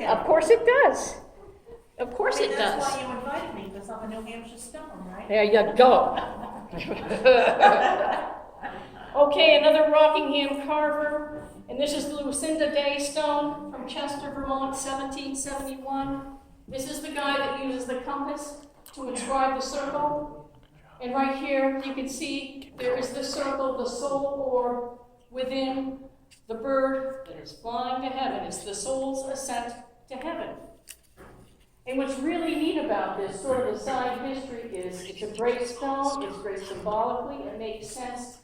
Of course it does. Of course it does. That's why you invited me, because I'm a New Hampshire stone, right? There you go. Okay, another Rockingham carver, and this is the Lucinda Day stone from Chester, Vermont, 1771. This is the guy that uses the compass to inscribe the circle. And right here, you can see there is the circle, the soul orb within the bird that is flying to heaven. It's the soul's ascent to heaven. And what's really neat about this, sort of the side history, is it's a great stone, it's great symbolically, it makes sense.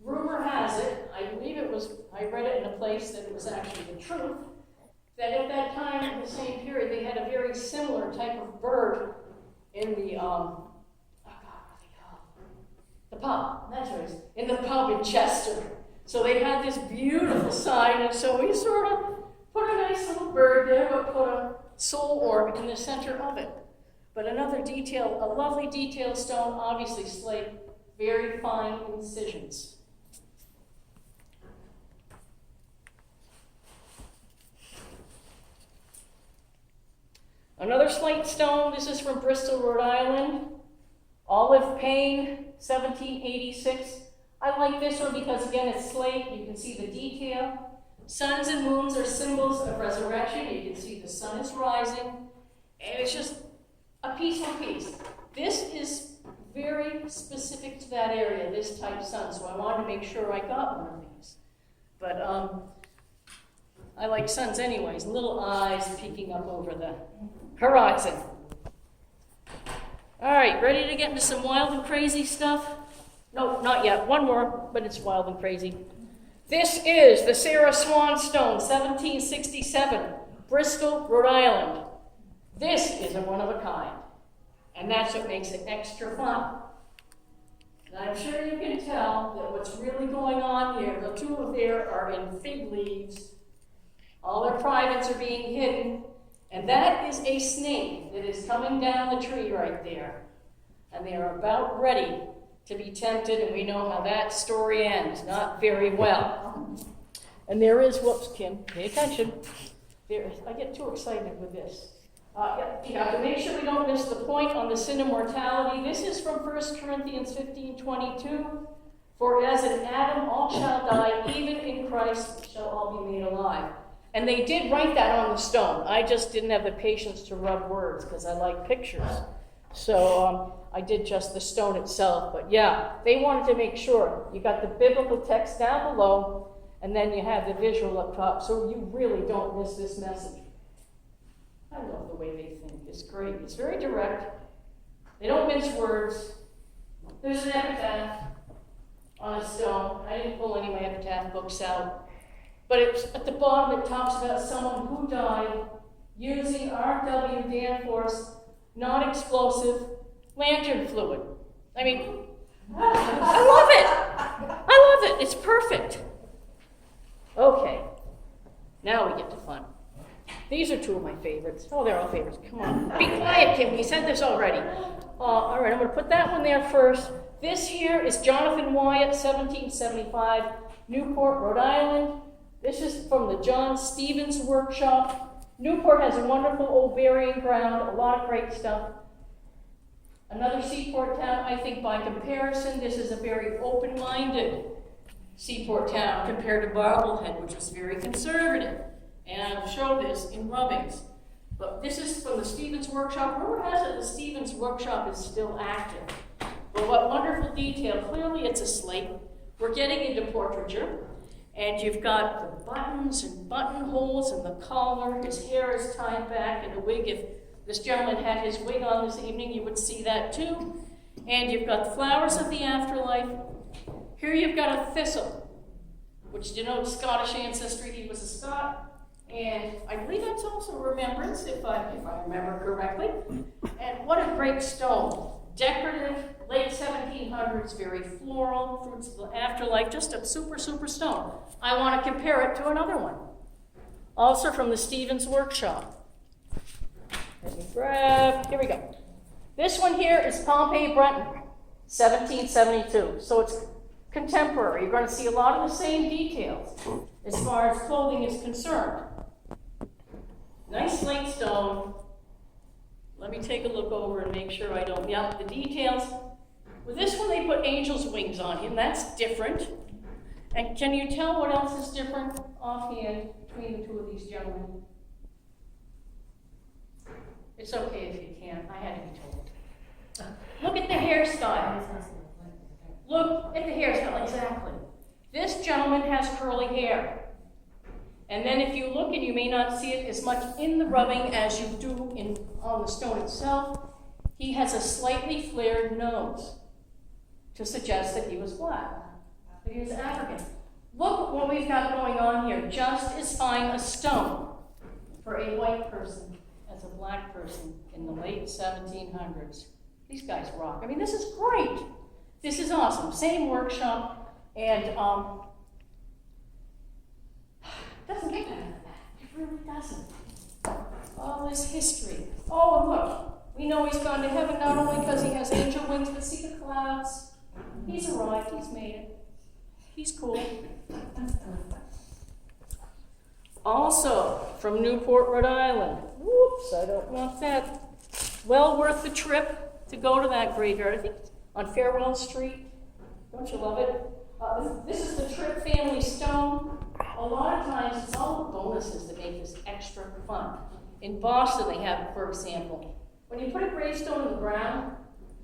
Rumor has it, I believe it was, I read it in a place that it was actually the truth, that at that time, in the same period, they had a very similar type of bird in the, the pub, that's what it is, in the pub in Chester. So they had this beautiful sign, and so we sort of put a nice little bird there, but put a soul orb in the center of it. But another detail, a lovely detailed stone, obviously slate, very fine incisions. Another slate stone, this is from Bristol, Rhode Island. Olive pane, 1786. I like this one because, again, it's slate. You can see the detail. Suns and moons are symbols of resurrection. You can see the sun is rising. And it's just a peaceful piece. This is very specific to that area, this type sun. So I wanted to make sure I got one of these. But I like suns anyways. Little eyes peeking up over the horizon. All right, ready to get into some wild and crazy stuff? No, not yet. One more, but it's wild and crazy. This is the Sarah Swan Stone, 1767, Bristol, Rhode Island. This is a one of a kind, and that's what makes it extra fun. And I'm sure you can tell that what's really going on here, the two there are in fig leaves. All their privates are being hidden. And that is a snake that is coming down the tree right there. And they are about ready to be tempted, and we know how that story ends, not very well. And there is, whoops, Kim, pay attention. I get too excited with this. You have to make sure we don't miss the point on the sin of mortality. This is from 1 Corinthians 15:22. For as in Adam all shall die, even in Christ shall all be made alive. And they did write that on the stone. I just didn't have the patience to rub words because I like pictures. So I did just the stone itself. But yeah, they wanted to make sure you got the biblical text down below, and then you have the visual up top, so you really don't miss this message. I love the way they think. It's great. It's very direct. They don't mince words. There's an epitaph on a stone. I didn't pull any of my epitaph books out. But it's at the bottom, it talks about someone who died using R.W. Danforth's non-explosive lantern fluid. I mean, I love it. I love it. It's perfect. Okay, now we get to fun. These are two of my favorites. Oh, they're all favorites. Come on. Be quiet, Kim. We said this already. All right, I'm going to put that one there first. This here is Jonathan Wyatt, 1775, Newport, Rhode Island. This is from the John Stevens Workshop. Newport has a wonderful old burying ground, a lot of great stuff. Another seaport town, I think by comparison, this is a very open-minded seaport town compared to Barblehead, which is very conservative. And I'll show this in rubbings. But this is from the Stevens Workshop. Rumor has it the Stevens Workshop is still active. But what wonderful detail. Clearly it's a slate. We're getting into portraiture. And you've got the buttons and buttonholes and the collar. His hair is tied back in a wig. If this gentleman had his wig on this evening, you would see that too. And you've got the flowers of the afterlife. Here you've got a thistle, which denotes Scottish ancestry. He was a Scot. And I believe that's also remembrance, if I remember correctly. And what a great stone. Decorative, late 1700s, very floral, fruits of the afterlife, just a super, super stone. I want to compare it to another one, also from the Stevens Workshop. Let me grab, here we go. This one here is Pompey Breton, 1772. So it's contemporary. You're going to see a lot of the same details as far as clothing is concerned. Nice slate stone. Let me take a look over and make sure I don't, yep, the details. With this one, they put angel's wings on him. That's different. And can you tell what else is different offhand between the two of these gentlemen? It's okay if you can't. I had to be told. Look at the hairstyle. Look at the hairstyle, exactly. This gentleman has curly hair. And then if you look, and you may not see it as much in the rubbing as you do on the stone itself, he has a slightly flared nose to suggest that he was black, that he was African. Look what we've got going on here. Just as fine a stone for a white person as a black person in the late 1700s. These guys rock. I mean, this is great. This is awesome. Same workshop, and doesn't get better than that. It really doesn't. All this history. Oh, and look, we know he's gone to heaven not only because he has angel wings, but see the clouds. He's arrived. He's made it. He's cool. Also, from Newport, Rhode Island. Whoops, I don't want that. Well worth the trip to go to that graveyard. I think it's on Farewell Street. Don't you love it? This is the Tripp family stone. A lot of times, it's all the bonuses that make this extra fun. In Boston, they have, for example, when you put a gravestone in the ground,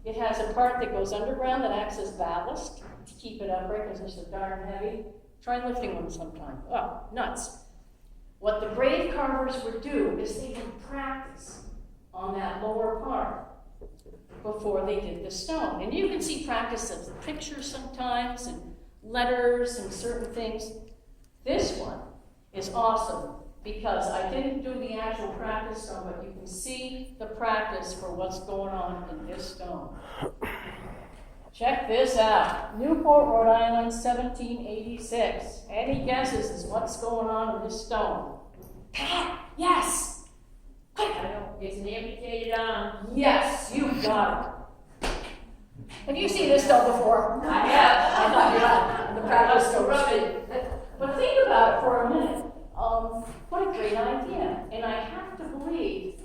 it has a part that goes underground that acts as ballast to keep it upright because it's so darn heavy. Try lifting one sometime. Oh, nuts. What the grave carvers would do is they would practice on that lower part before they did the stone. And you can see practice of the pictures sometimes and letters and certain things. This one is awesome because I didn't do the actual practice stone, but you can see the practice for what's going on in this stone. Check this out. Newport, Rhode Island, 1786. Any guesses as what's going on in this stone? Pat, yes! I don't, it's an amputated arm. Yes, you got it. Have you seen this stone before? I have. I thought you had the practice stone. Rub it. But think about it for a minute. What a great idea. And I have to believe,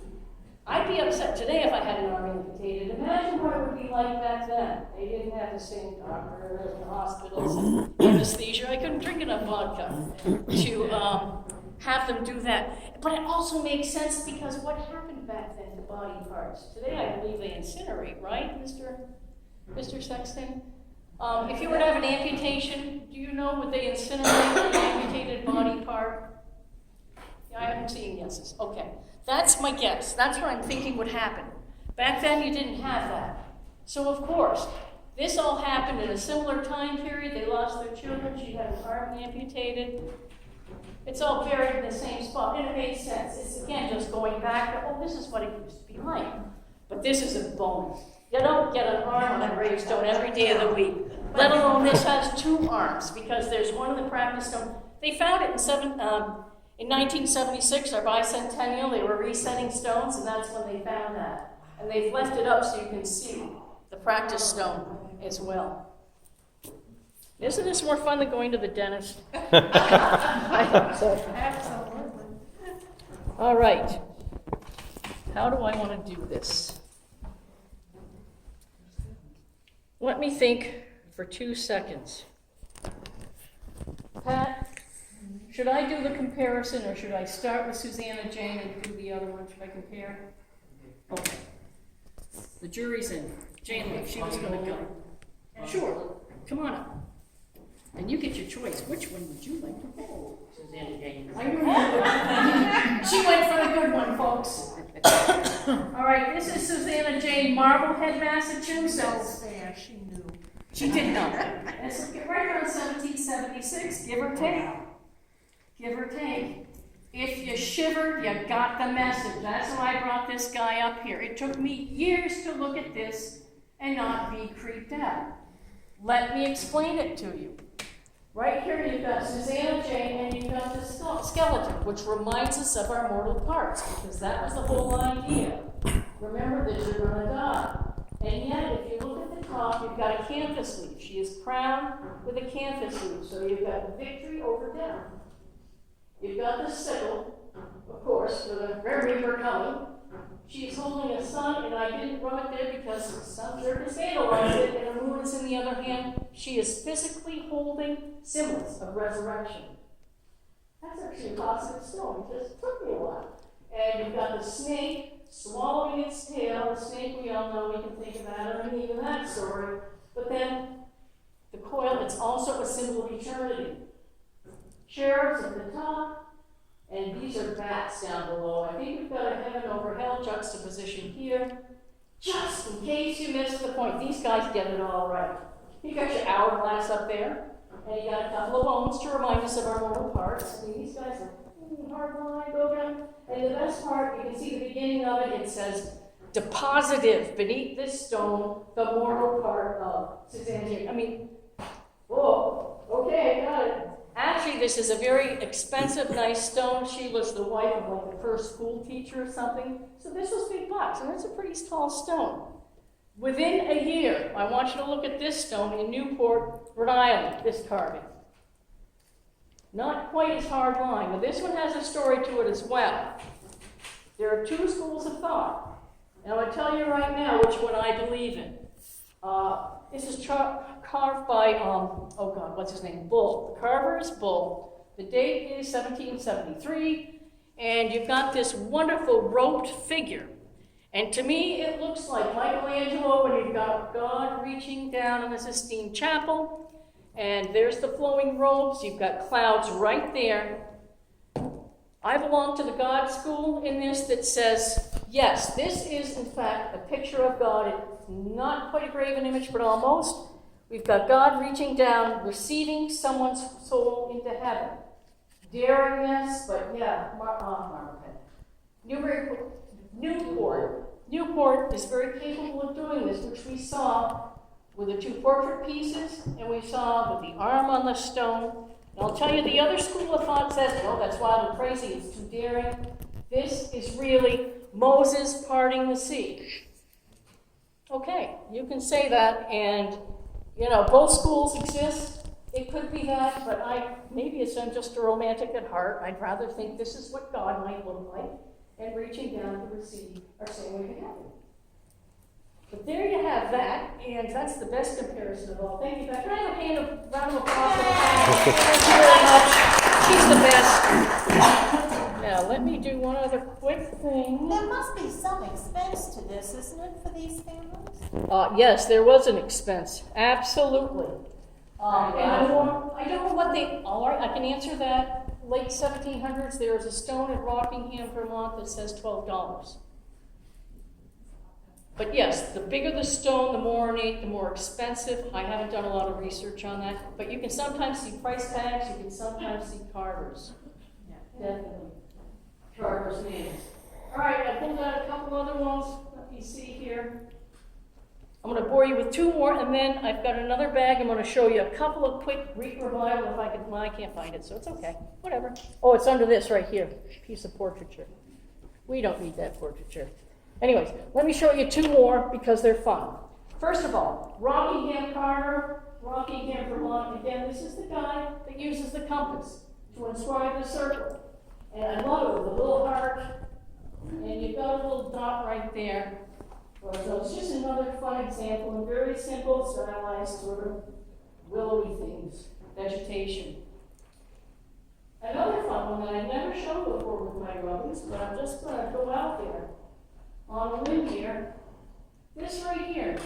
I'd be upset today if I had an arm amputated. Imagine what it would be like back then. They didn't have the same doctors and hospitals and anesthesia. I couldn't drink enough vodka to have them do that. But it also makes sense because what happened back then to body parts? Today I believe they incinerate, right, Mr. Sexton? If you were to have an amputation, do you know, would they incinerate an amputated body part? Yeah, I haven't seen yeses. Okay, that's my guess. That's what I'm thinking would happen. Back then you didn't have that. So of course, this all happened in a similar time period. They lost their children. She had an arm amputated. It's all buried in the same spot, and it made sense. It's again just going back to, oh, this is what it used to be like. But this is a bonus. You don't get an arm on a gravestone every day of the week, let alone this has two arms, because there's one in the practice stone. They found it in 1976, our bicentennial. They were resetting stones, and that's when they found that. And they've left it up so you can see the practice stone as well. Isn't this more fun than going to the dentist? I hope so. Absolutely. All right. How do I want to do this? Let me think for 2 seconds. Pat, should I do the comparison or should I start with Susanna Jane and do the other one? Should I compare? Okay. The jury's in. Jane, she was going to go. Sure. Come on up. And you get your choice. Which one would you like to hold? Susanna Jane. I knew she went for the good one, folks. All right, this is Susanna Jane, Marblehead, Massachusetts. There, she knew. She did know. It's right around 1776, give or take. Give or take. If you shivered, you got the message. That's why I brought this guy up here. It took me years to look at this and not be creeped out. Let me explain it to you. Right here you've got Susanna Jane and you've got the skeleton, which reminds us of our mortal parts, because that was the whole idea. Remember that you're going to die. And yet, if you look at the top, you've got a canvas leaf. She is crowned with a canvas leaf. So you've got victory over death. You've got the sickle, of course, with a Grim Reaper coming. She's holding a sun, and I didn't run it there because the sun sure can stabilize it, and the moon is in the other hand. She is physically holding symbols of resurrection. That's actually a positive stone. It just took me a while. And you've got the snake swallowing its tail. The snake, we all know, we can think of Adam and Eve in that story. But then the coil, it's also a symbol of eternity. Cherubs at the top, and these are bats down below. I think we've got a heaven over hell juxtaposition here. Just in case you missed the point, these guys get it all right. You got your hourglass up there, and you got a couple of bones to remind us of our mortal parts. I mean, these guys are hard line, go down. And the best part, you can see the beginning of it. It says, depositive beneath this stone, the mortal part of Suzanne. I mean, whoa, okay, got it. Actually, this is a very expensive, nice stone. She was the wife of like the first school teacher or something. So this was big bucks, and it's a pretty tall stone. Within a year, I want you to look at this stone in Newport, Rhode Island, this carving. Not quite as hard line, but this one has a story to it as well. There are two schools of thought. And I'm going to tell you right now which one I believe in. This is carved by, what's his name? Bull. The carver is Bull. The date is 1773. And you've got this wonderful roped figure. And to me, it looks like Michelangelo when you've got God reaching down in the Sistine Chapel. And there's the flowing robes. You've got clouds right there. I belong to the God school in this that says, yes, this is in fact a picture of God. It's not quite a graven image, but almost. We've got God reaching down, receiving someone's soul into heaven. Daringness, but yeah, Newport is very capable of doing this, which we saw with the two portrait pieces, and we saw with the arm on the stone. And I'll tell you, the other school of thought says, no, that's wild and crazy, it's too daring. This is really Moses parting the sea. Okay, you can say that, and, both schools exist. It could be that, but maybe I'm just a romantic at heart. I'd rather think this is what God might look like, and reaching down to receive our soul into heaven. But there you have that, and that's the best comparison of all. Thank you, Beth. Can I have a round of applause for Beth? Thank you very much. She's the best. Now, let me do one other quick thing. There must be some expense to this, isn't it, for these families? Yes, there was an expense. Absolutely. And I don't know what they are. I can answer that. Late 1700s, there is a stone at Rockingham, Vermont that says $12. But yes, the bigger the stone, the more ornate, the more expensive. I haven't done a lot of research on that. But you can sometimes see price tags, you can sometimes see carvers. Yeah, definitely. Carvers' names. All right, I pulled out a couple other ones. Let me see here. I'm going to bore you with two more, and then I've got another bag. I'm going to show you a couple of quick Greek revival if I can. Well, I can't find it, so it's okay. Whatever. Oh, it's under this right here. Piece of portraiture. We don't need that portraiture. Anyways, let me show you two more because they're fun. First of all, Rockingham carver, Rockingham, Vermont. Again, this is the guy that uses the compass to inscribe the circle. And I love it with a little heart. And you've got a little dot right there. So it's just another fun example and very simple, stylized sort of willowy things, vegetation. Another fun one that I've never shown before with my rubbings, but I'm just going to go out there on a limb here. This right here.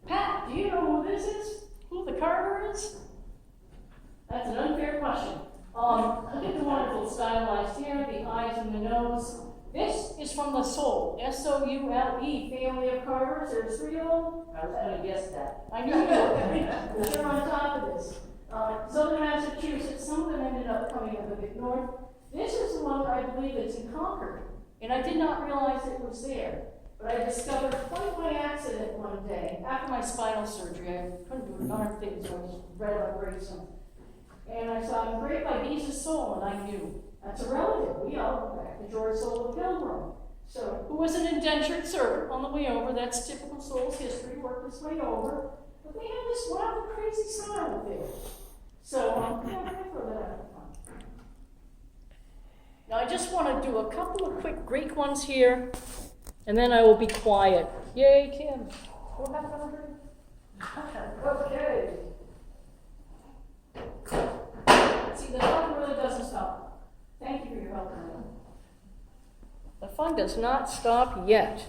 Pat, do you know who this is? Who the carver is? That's an unfair question. Look at the wonderful stylized hair, the eyes and the nose. This is from the Sowles, S-O-U-L-E, family of carvers. There's three of them. I was going to guess that. I knew you were. They're on top of this. Southern Massachusetts, some of them ended up coming up a bit north. This is the one I believe that's in Concord. And I did not realize it was there. But I discovered quite by accident one day, after my spinal surgery. I couldn't do a darn thing, so I just read about Gravestone. And I saw engraved by Jesus Sowles, and I knew. That's a relative. We all go back to George Sowles of Pilgrim. So, who was an indentured servant on the way over. That's typical Sowles history, worked his way over. But they have this wild and crazy style with it. So, yeah, I'm going to throw that out. Now I just want to do a couple of quick Greek ones here, and then I will be quiet. Yay, Kim. What happened? Okay. See, the fun really doesn't stop. Thank you for your help, Emma. The fun does not stop yet.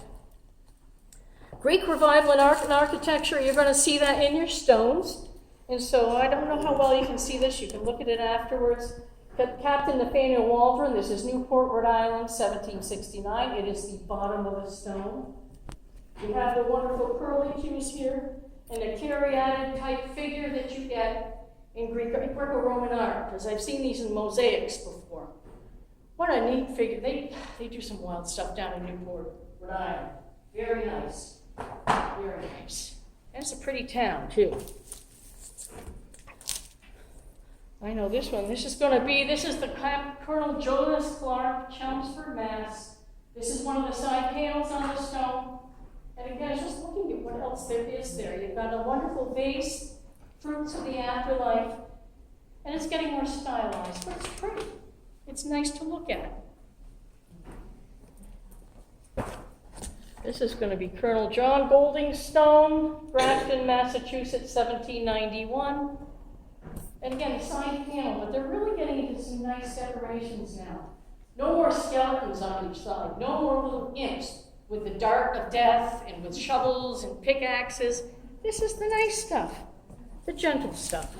Greek revival in art and architecture, you're going to see that in your stones. And so I don't know how well you can see this. You can look at it afterwards. Captain Nathaniel Waldron, this is Newport, Rhode Island, 1769. It is the bottom of a stone. We have the wonderful curlicues here and the caryatid type figure that you get in Greco-Roman art, because I've seen these in mosaics before. What a neat figure. They do some wild stuff down in Newport, Rhode Island. Very nice. Very nice. And it's a pretty town, too. I know this one. This is the Colonel Jonas Clark, Chelmsford, Mass. This is one of the side panels on the stone. And again, just looking at what else there is there. You've got a wonderful vase, fruits of the afterlife, and it's getting more stylized, but it's pretty. It's nice to look at. This is going to be Colonel John Golding's stone, Grafton, Massachusetts, 1791. And again, side panel, but they're really getting into some nice decorations now. No more skeletons on each side. No more little imps with the dart of death and with shovels and pickaxes. This is the nice stuff, the gentle stuff.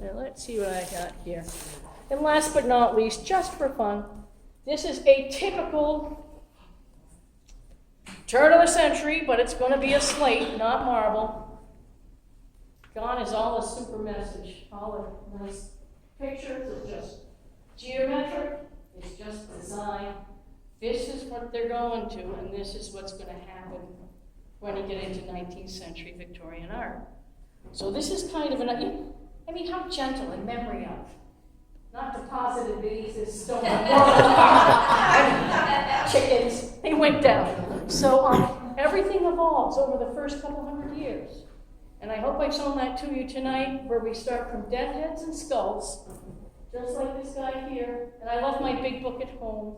Now let's see what I got here. And last but not least, just for fun, this is a typical turn of the century, but it's going to be a slate, not marble. Gone is all a super message, all the nice pictures. It's just geometric, it's just design. This is what they're going to, and this is what's going to happen when you get into 19th century Victorian art. So this is kind of how gentle in memory of. Not deposited beneath this stone chickens, they went down. So everything evolves over the first couple hundred years. And I hope I've shown that to you tonight, where we start from dead heads and skulls, just like this guy here. And I left my big book at home,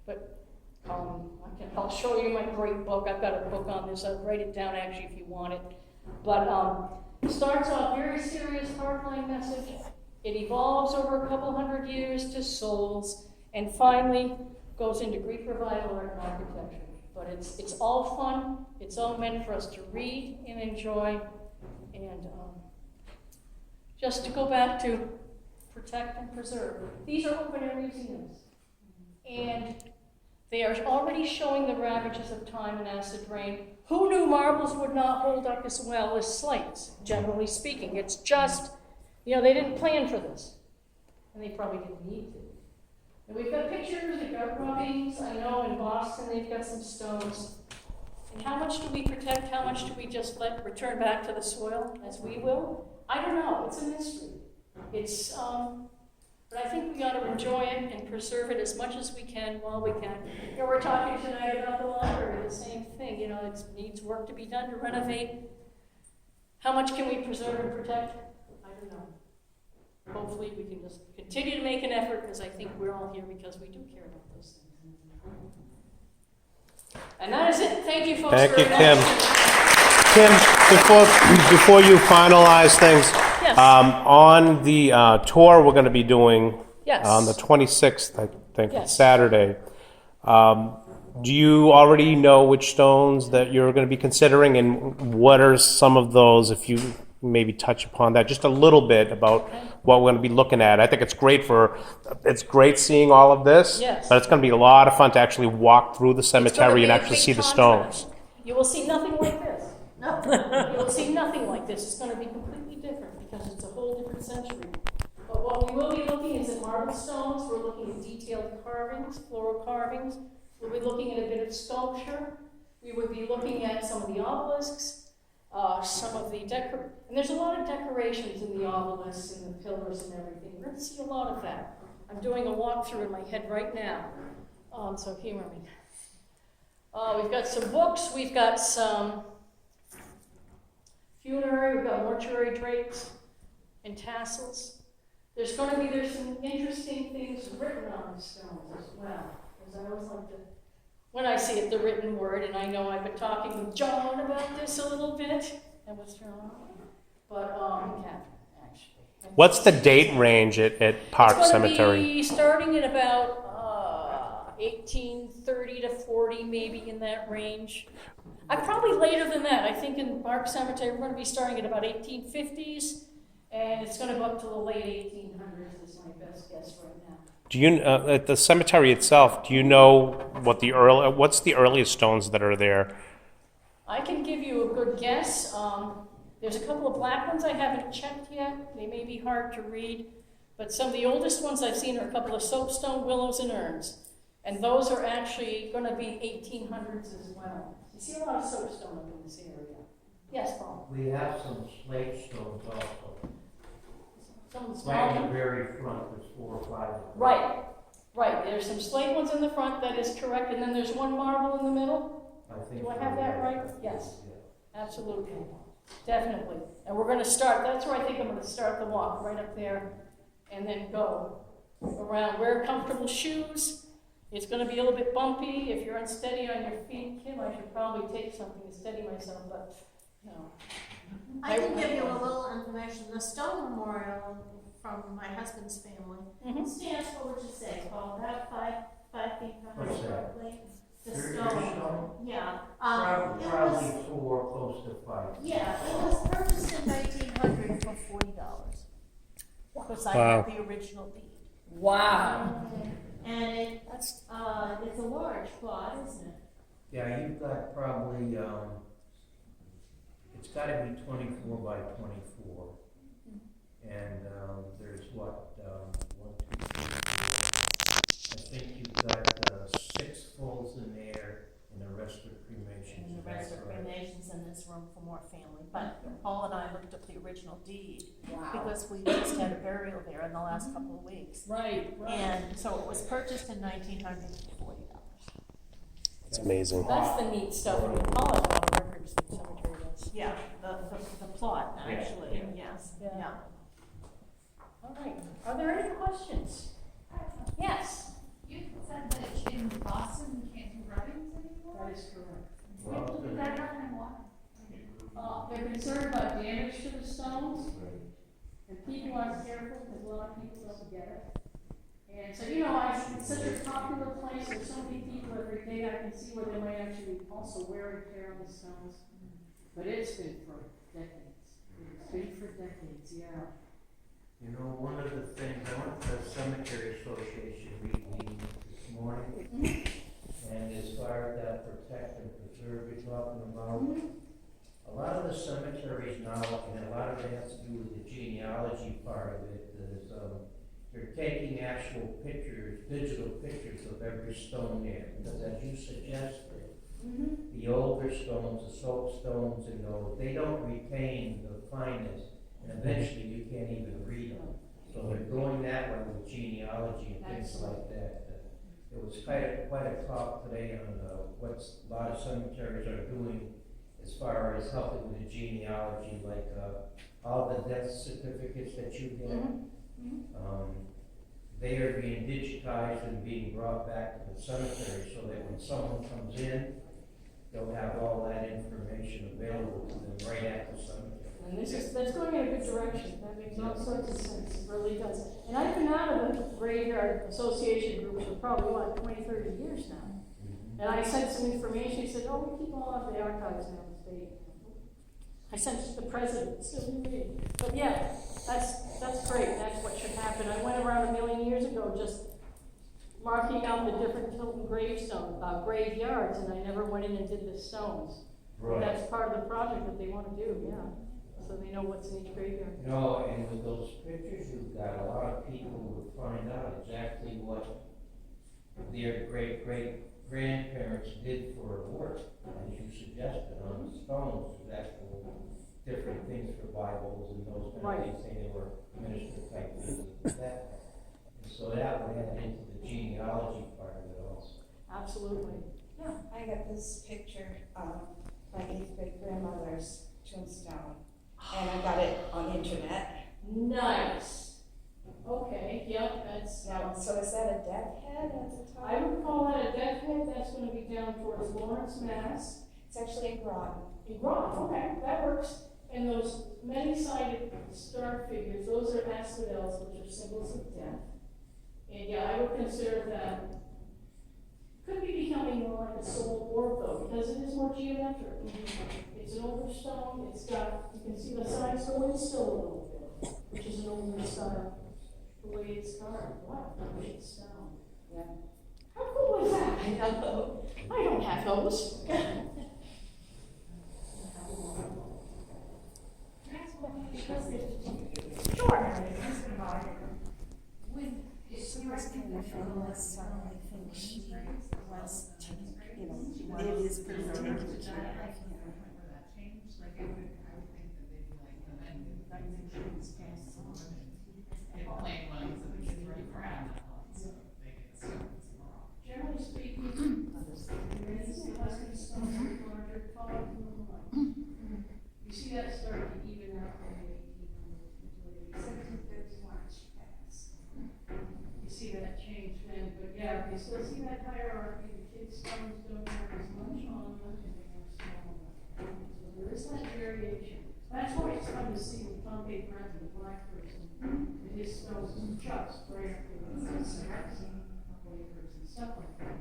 but I'll show you my great book. I've got a book on this. I'll write it down actually if you want it. But it starts off very serious hardline message. It evolves over a couple hundred years to Sowles, and finally goes into Greek revival art and architecture. But it's all fun. It's all meant for us to read and enjoy. And just to go back to protect and preserve. These are open-air museums. And they are already showing the ravages of time and acid rain. Who knew marbles would not hold up as well as slates, generally speaking? It's just, they didn't plan for this. And they probably didn't need to. And we've got pictures, we've got rubbings. I know in Boston they've got some stones. And how much do we protect? How much do we just let return back to the soil, as we will? I don't know. It's a mystery. But I think we ought to enjoy it and preserve it as much as we can while we can. We're talking tonight about the library, the same thing. It needs work to be done to renovate. How much can we preserve and protect? I don't know. Hopefully we can just continue to make an effort, because I think we're all here because we do care about those things. And that is it. Thank you, folks. Thank you, Kim. Kim, before you finalize things, Yes. On the tour we're going to be doing Yes. on the 26th, I think, Yes. Saturday. Do you already know which stones that you're going to be considering, and what are some of those, if you maybe touch upon that just a little bit about what we're going to be looking at? I think it's great seeing all of this, Yes. but it's going to be a lot of fun to actually walk through the cemetery and actually see the stones. You will see nothing like this. No. You will see nothing like this. It's going to be completely different because it's a whole different century. But what we will be looking is at marble stones. We're looking at detailed carvings, floral carvings. We'll be looking at a bit of sculpture. We would be looking at some of the obelisks, some of the and there's a lot of decorations in the obelisks and the pillars and everything. We're going to see a lot of that. I'm doing a walkthrough in my head right now, so humor me. We've got some books. We've got some funerary. We've got mortuary drapes and tassels. There's some interesting things written on the stones as well, because I always like to, when I see it, the written word, and I know I've been talking with John about this a little bit, and with John, but, Catherine, actually. What's the date range at Park It's Cemetery? going to be starting at about 1830 to 40, maybe in that range. Probably later than that. I think in Park Cemetery, we're going to be starting at about 1850s, and it's going to go up to the late 1800s is my best guess right now. Do you at the cemetery itself? Do you know what's the earliest stones that are there? I can give you a good guess. There's a couple of black ones I haven't checked yet. They may be hard to read, but some of the oldest ones I've seen are a couple of soapstone, willows, and urns. And those are actually going to be 1800s as well. You see a lot of soapstone up in this area. Yes, Paul? We have some slate stones also. Some of the small Right in ones. the very front, there's 4 or 5 of them. Right. There's some slate ones in the front, that is correct, and then there's one marble in the middle. think Do I so, have that yeah. right? Yes. Yeah. Absolutely. Definitely. And we're going to start, that's where I think I'm going to start the walk, right up there, and then go around. Wear comfortable shoes. It's going to be a little bit bumpy. If you're unsteady on your feet, Kim, I should probably take something to steady myself, but, you know. I can give you a little information. The stone memorial from my husband's family stands for, what you say, Paul, about 5 feet from What's that? roughly. The Your stone. stone? Yeah. Probably, It probably was, 4, close to 5. yeah, it was purchased in 1900 for $40. Because I Wow. have the original deed. Wow. And it's a large plot, isn't it? Yeah, you've got probably, it's gotta be 24 by 24. And, there's what, 1, 2, 3, 4. I think you've got, 6 fulls in there, and the rest are cremations. And the is rest that are correct? cremations in this room for more family. But Paul and I looked up the original deed Wow. because we just had a burial there in the last couple of weeks. Right. And so it was purchased in 1900 for $40. It's amazing. That's the neat stuff when you call it a records cemetery does. Yeah, the plot, Yeah, actually, yeah. yes, Yeah. yeah. All right. Are there any questions? Yes. You said that in Boston you can't do rubbings anymore? That is correct. Well, Did that happen and why? They're concerned about damage to the stones, and people aren't careful because a lot of people don't get it. And so, you know, it's such a popular place, there's so many people every day, I can see where they might actually also wear and tear on the stones. But it's been for decades. It's been for decades, yeah. You know, one of the things, I went to the Cemetery Association meeting this morning, and as far as that protect and preserve you're talking about, a lot of the cemeteries now, and a lot of it has to do with the genealogy part of it, is, they're taking actual pictures, digital pictures of every stone there, because as you suggested, the older stones, the soapstones and those, they don't retain the fineness, and eventually you can't even read them. So they're going that way with genealogy and things like that. There was quite a talk today on what a lot of cemeteries are doing as far as helping with the genealogy, like all the death certificates that you get. They are being digitized and being brought back to the cemetery so that when someone comes in, they'll have all that information available to them right at the cemetery. And that's going in a good direction, that makes all sorts of sense, it really does. And I've been out of the Graveyard Association group for probably, 20, 30 years now. And I sent some information, he said, oh, we keep all of the archives now in the state. I sent it to the president, so we did. But yeah, that's great, that's what should happen. I went around a million years ago just marking out the different Tilton graveyards, and I never went in and did the stones. That's part of the project that they want to do, yeah. So they know what's in each graveyard. You know, and with those pictures you've got, a lot of people would find out exactly what their great-great-grandparents did for work, as you suggested, on the stones, actual different things for Bibles and those kind of things, saying they were minister type things like that. And so that would add into the genealogy part of it also. Absolutely. Yeah. I got this picture of my 8th great grandmother's tombstone, and I got it on the internet. Nice. Okay, yeah, that's, Now, so is that a death head at the top? I would call that a death head, that's gonna be down towards Lawrence, Mass. It's actually a grotto. Right, okay, that works. And those many-sided star figures, those are asphodels, which are symbols of death. And yeah, I would consider that, could be becoming more like a soul orb though, because it is more geometric. It's an older stone, it's got, you can see the sides go in still a little bit, which is an older style, the way it's carved. Wow, great stone. Yeah. How cool is that? I don't have those. She was kind of fearless, so I think she was, you know, it is pretty taken care of. Generally speaking, Western stones are larger, taller from the line. You see that start to even out in the 1800s. You see that change then, but yeah, you still see that hierarchy. The kids' stones don't have as much on them, and they have smaller. So there is that variation. That's why it's fun to see with Tom K. Brent and the black person, and his stones and chucks right up there, and stuff like that.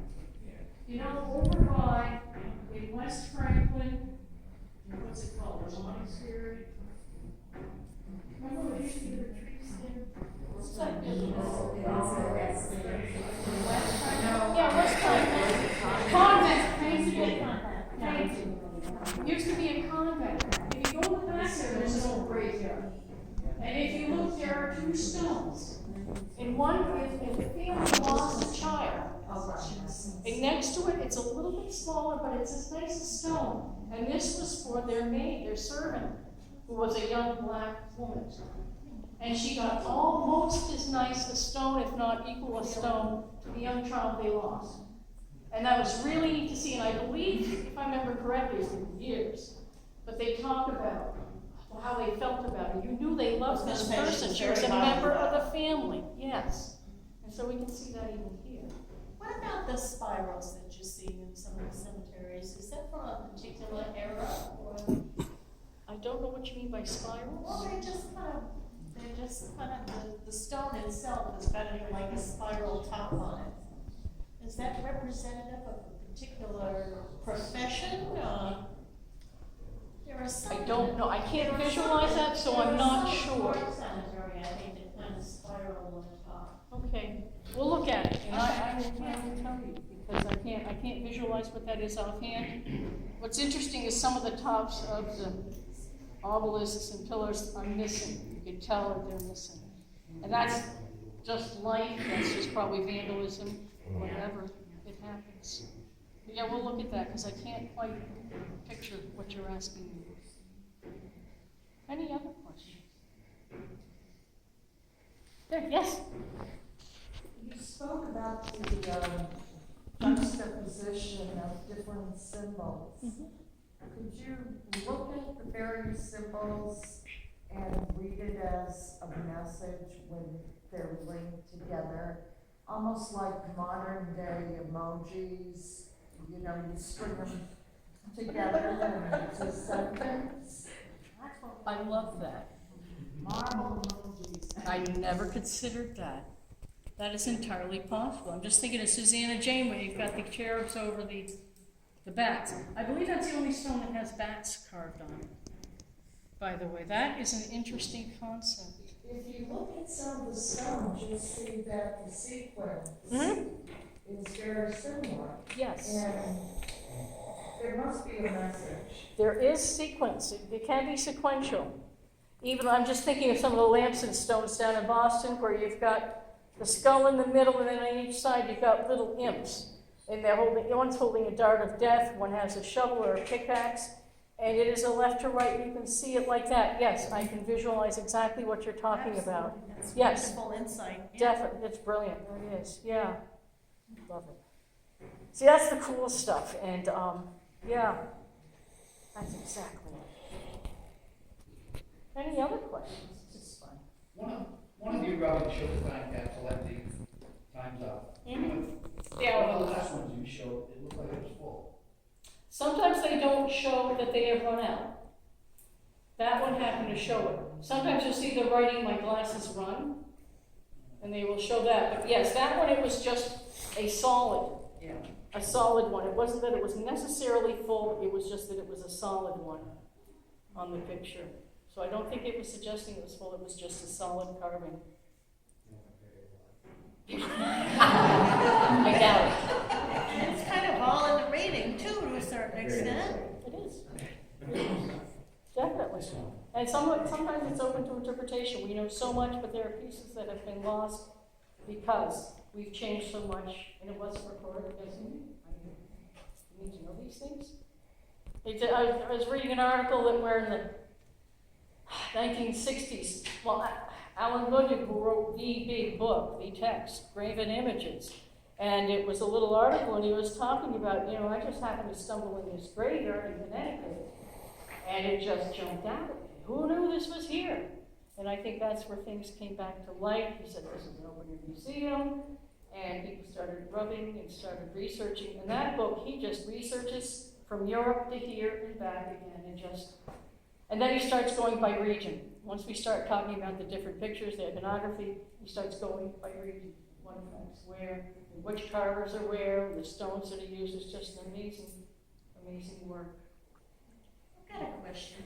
You know, over by, in West Franklin, what's it called, the monastery? Remember what used to be the trees there? What's that building? West Franklin? Yeah, West Franklin. Convent, crazy big convent. Used to be a convent. If you go to the back there, there's an old graveyard. And if you look, there are two stones. And one is, if the family lost a child, and next to it, it's a little bit smaller, but it's as nice as stone. And this was for their maid, their servant, who was a young black woman. And she got almost as nice a stone, if not equal a stone, to the young child they lost. And that was really neat to see, and I believe, if I remember correctly, it's been years, but they talk about how they felt about it. You knew they loved this person. She was a member of the family, yes. And so we can see that even here. What about the spirals that you see in some of the cemeteries? Is that from a particular era or? I don't know what you mean by spirals. Well, they're just kind of, the stone itself is kind of like a spiral top on it. Is that representative of a particular profession? There are some. I don't know. I can't visualize that, so I'm not sure. Cemetery, I think, that kind of spiral on the top. Okay, we'll look at it, and I will tell you, because I can't visualize what that is offhand. What's interesting is some of the tops of the obelisks and pillars are missing. You can tell that they're missing. And that's just life, that's just probably vandalism, whatever, it happens. But yeah, we'll look at that, because I can't quite picture what you're asking me. Any other questions? There, yes? You spoke about the juxtaposition of different symbols. Could you look at the various symbols and read it as a message when they're linked together? Almost like modern day emojis, you know, you string them together and it's a sentence. I love that. Marble emojis. I never considered that. That is entirely possible. I'm just thinking of Susanna Jane, where you've got the cherubs over the bats. I believe that's the only stone that has bats carved on it, by the way. That is an interesting concept. If you look at some of the stones, you'll see that the sequence is very similar. Yes. And there must be a message. There is sequence. It can be sequential. Even, I'm just thinking of some of the Lamson stones down in Boston, where you've got the skull in the middle, and then on each side you've got little imps. And they're holding, one's holding a dart of death, one has a shovel or a pickaxe, and it is a left to right. You can see it like that. Yes, I can visualize exactly what you're talking about. That's Yes. wonderful insight. Yeah. Definitely, it's brilliant. It is. Yeah, love it. See, that's the cool stuff, and yeah, that's exactly it. Any other questions? This is fun. One of you rubbing showed the time capsule at the time's up. Mhm. One Yeah, of the last ones you showed, it looked like it was full. sometimes they don't show that they have run out. That one happened to show it. Sometimes you'll see the writing, my glasses run, and they will show that. But yes, that one, it was just a solid one. It wasn't that it was necessarily full, it was just that it was a solid one on the picture. So I don't think it was suggesting it was full, it was just a solid carving. I doubt it. It's kind of all in the reading too, to a certain extent. It is. Definitely. And sometimes it's open to interpretation. We know so much, but there are pieces that have been lost because we've changed so much and it wasn't recorded. You need to know these things. I was reading an article that where in the 1960s, well, Alan Ludwig, who wrote the big book, the text, Graven Images, and it was a little article, and he was talking about, I just happened to stumble in this graveyard in Connecticut, and it just jumped out at me. Who knew this was here? And I think that's where things came back to light. He said, this is an open museum, and people started rubbing and started researching. In that book, he just researches from Europe to here and back again, and then he starts going by region. Once we start talking about the different pictures, the iconography, he starts going by region. What affects where, which carvers are where, the stones that he uses, just an amazing, amazing work. I've got a question.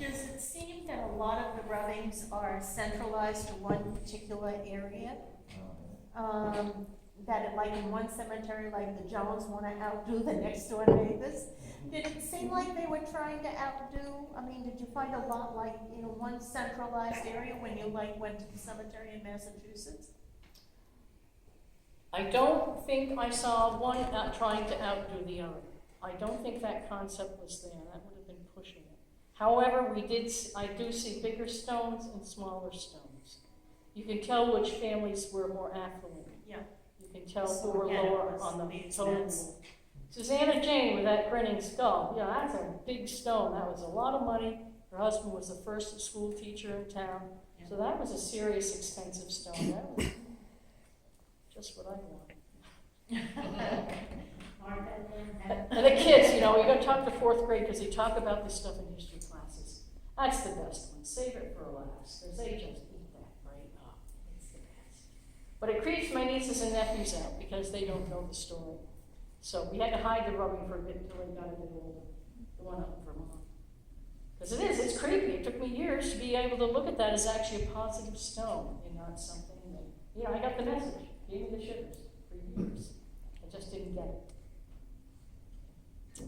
Does it seem that a lot of the rubbings are centralized to one particular area? That like in one cemetery, like the Jones want to outdo the next door neighbors? Did it seem like they were trying to outdo? I mean, did you find a lot like in one centralized area when you went to the cemetery in Massachusetts? I don't think I saw one trying to outdo the other. I don't think that concept was there. That would have been pushing it. However, I do see bigger stones and smaller stones. You can tell which families were more affluent. Yeah. You can tell So who were again, it lower was on the these totem nets. pole. Susanna Jane with that grinning skull. Yeah, that's a big stone. That was a lot of money. Her husband was the first school teacher in town. So that was a serious, expensive stone. That was just what I wanted. And the kids, you're going to talk to fourth grade because they talk about this stuff in history classes. That's the best one. Save it for last because they just eat that right up. It's the best. But it creeps my nieces and nephews out because they don't know the story. So we had to hide the rubbing for a bit until they got a bit older. The one up in Vermont. Because it's creepy. It took me years to be able to look at that as actually a positive stone and not something that, I got the message. Gave me the shivers for years. I just didn't get it.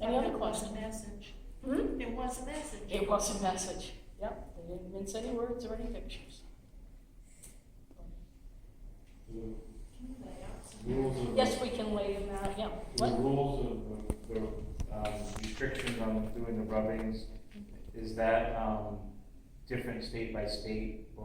Any other questions? It was a message. Hmm? It was a message. It was a message. Yep. They didn't mince any words or any pictures. Yes, we can lay them out. Yeah. The What? rules of the restrictions on doing the rubbings, is that different state by state, or